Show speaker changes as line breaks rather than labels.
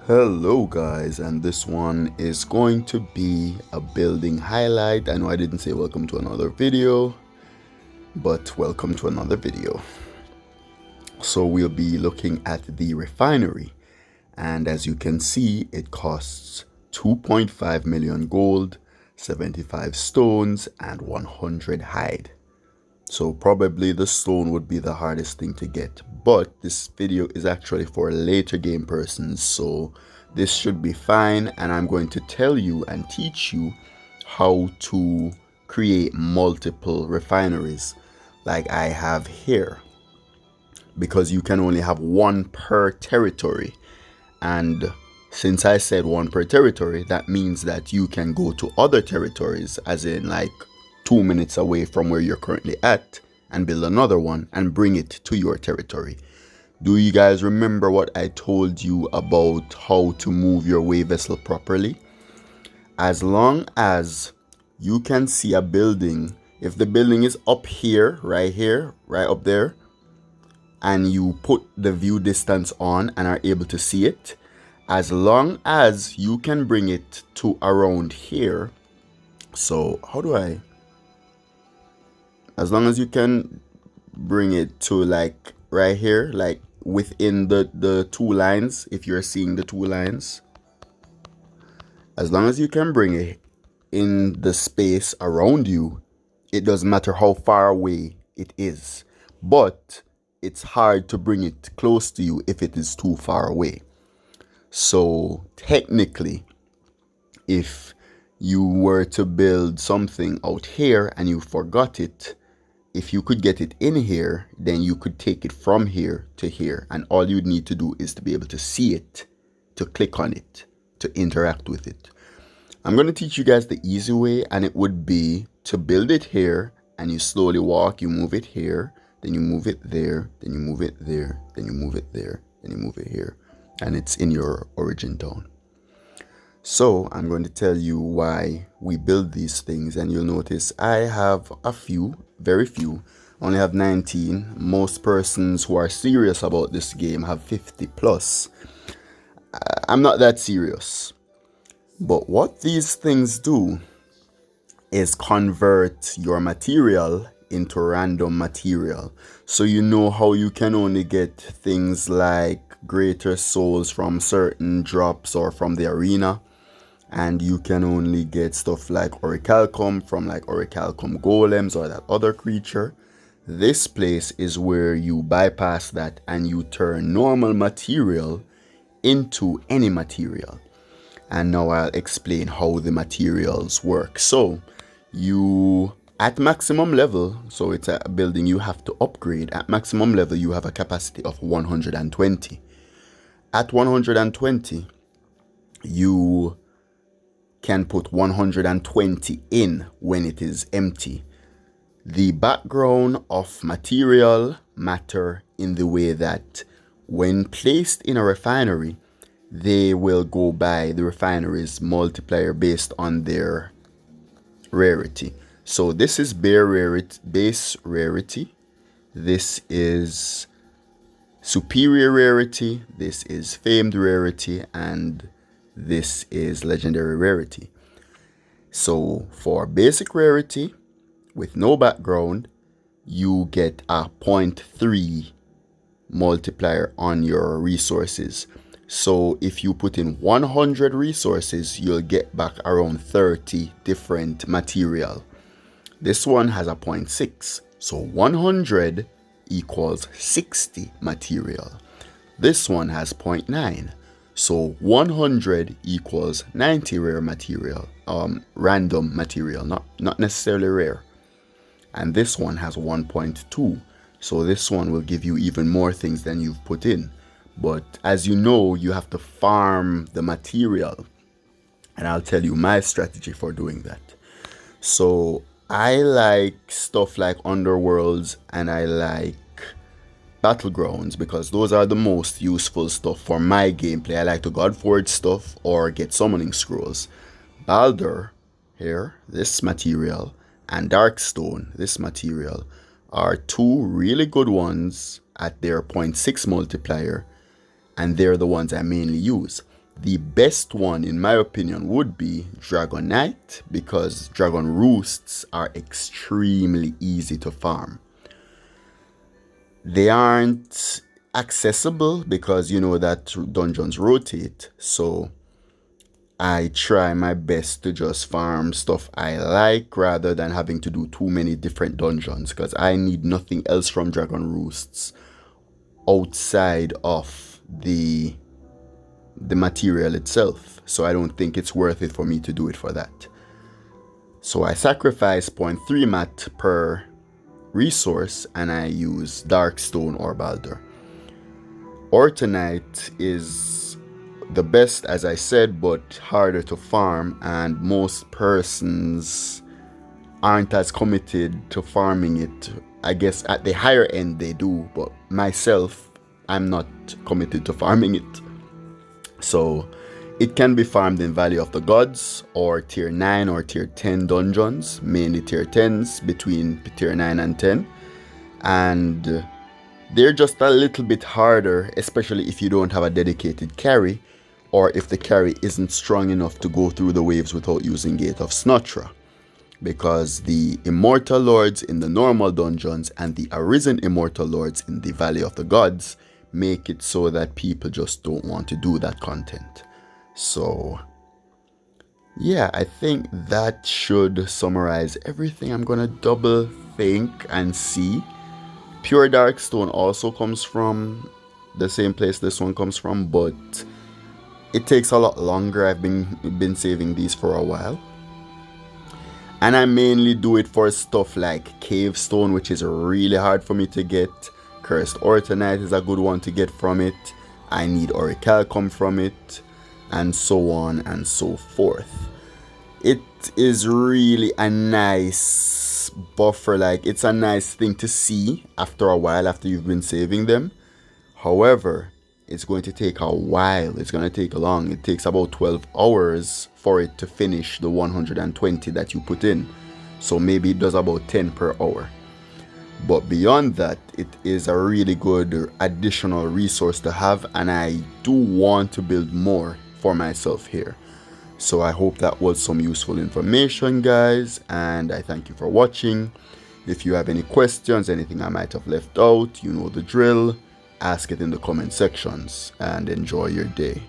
Hello guys, and this one is going to be a building highlight. I know I didn't say welcome to another video, but welcome to another video. So we'll be looking at the refinery, and as you can see, it costs 2.5 million gold, 75 stones, and 100 hide. So probably the stone would be the hardest thing to get, but this video is actually for later game persons, so this should be fine. And I'm going to tell you and teach you how to create multiple refineries like I have here, because you can only have one per territory. And since I said one per territory, that means that you can go to other territories, as in like 2 minutes away from where you're currently at, and build another one and bring it to your territory. Do you guys remember what I told you about how to move your way vessel properly? As long as you can see a building, if the building is up here, right up there, and you put the view distance on and are able to see it, as long as you can bring it to around here. So as long as you can bring it to like right here, like within the two lines, if you're seeing the two lines, as long as you can bring it in the space around you, it doesn't matter how far away it is. But it's hard to bring it close to you if it is too far away. So technically, if you were to build something out here and you forgot it, if you could get it in here, then you could take it from here to here, and all you'd need to do is to be able to see it, to click on it, to interact with it. I'm going to teach you guys the easy way, and it would be to build it here, and you slowly walk, you move it here, then you move it there, then you move it there, then you move it there, then you move it here, and it's in your origin town. So I'm going to tell you why we build these things, and you'll notice I have a few, very few. I only have 19. Most persons who are serious about this game have 50 plus. I'm not that serious. But what these things do is convert your material into random material. So you know how you can only get things like greater souls from certain drops or from the arena. And you can only get stuff like orichalcum from like orichalcum golems or that other creature. This place is where you bypass that and you turn normal material into any material. And now I'll explain how the materials work. So you, at maximum level, so it's a building you have to upgrade. At maximum level, you have a capacity of 120. At 120, you can put 120 in when it is empty. The background of material matter in the way that when placed in a refinery, they will go by the refinery's multiplier based on their rarity. So this is base rarity. This is superior rarity. This is famed rarity, and this is legendary rarity. So for basic rarity with no background, you get a 0.3 multiplier on your resources. So if you put in 100 resources, you'll get back around 30 different material. This one has a 0.6. So 100 equals 60 material. This one has 0.9. So 100 equals 90 rare material, random material, not necessarily rare. And this one has 1.2. So this one will give you even more things than you've put in. But as you know, you have to farm the material. And I'll tell you my strategy for doing that. So I like stuff like Underworlds and I like Battlegrounds because those are the most useful stuff for my gameplay. I like to Godforge stuff or get summoning scrolls. Balder here, this material, and Darkstone, this material, are two really good ones at their 0.6 multiplier, and they're the ones I mainly use. The best one, in my opinion, would be Dragonite, because dragon roosts are extremely easy to farm. They aren't accessible because you know that dungeons rotate, so I try my best to just farm stuff I like rather than having to do too many different dungeons, because I need nothing else from dragon roosts outside of the material itself, so I don't think it's worth it for me to do it for that. So I sacrifice 0.3 mat per resource and I use Darkstone or Balder. Ortonite is the best, as I said, but harder to farm, and most persons aren't as committed to farming it. I guess at the higher end they do, but myself, I'm not committed to farming it. So it can be farmed in Valley of the Gods or tier 9 or tier 10 dungeons, mainly tier 10s, between tier 9 and 10. And they're just a little bit harder, especially if you don't have a dedicated carry, or if the carry isn't strong enough to go through the waves without using Gate of Snotra. Because the Immortal Lords in the normal dungeons and the Arisen Immortal Lords in the Valley of the Gods make it so that people just don't want to do that content. So yeah, I think that should summarize everything. I'm gonna double think and see. Pure Darkstone also comes from the same place this one comes from, but it takes a lot longer. I've been saving these for a while. And I mainly do it for stuff like Cave Stone, which is really hard for me to get. Cursed Ortonite is a good one to get from it. I need Orichalcum from it, and so on and so forth. It is really a nice buffer, like it's a nice thing to see after a while, after you've been saving them. However, it's going to take a while. It's going to take long. It takes about 12 hours for it to finish the 120 that you put in. So maybe it does about 10 per hour. But beyond that, it is a really good additional resource to have, and I do want to build more for myself here. So I hope that was some useful information, guys, and I thank you for watching. If you have any questions, anything I might have left out, you know the drill. Ask it in the comment sections, and enjoy your day.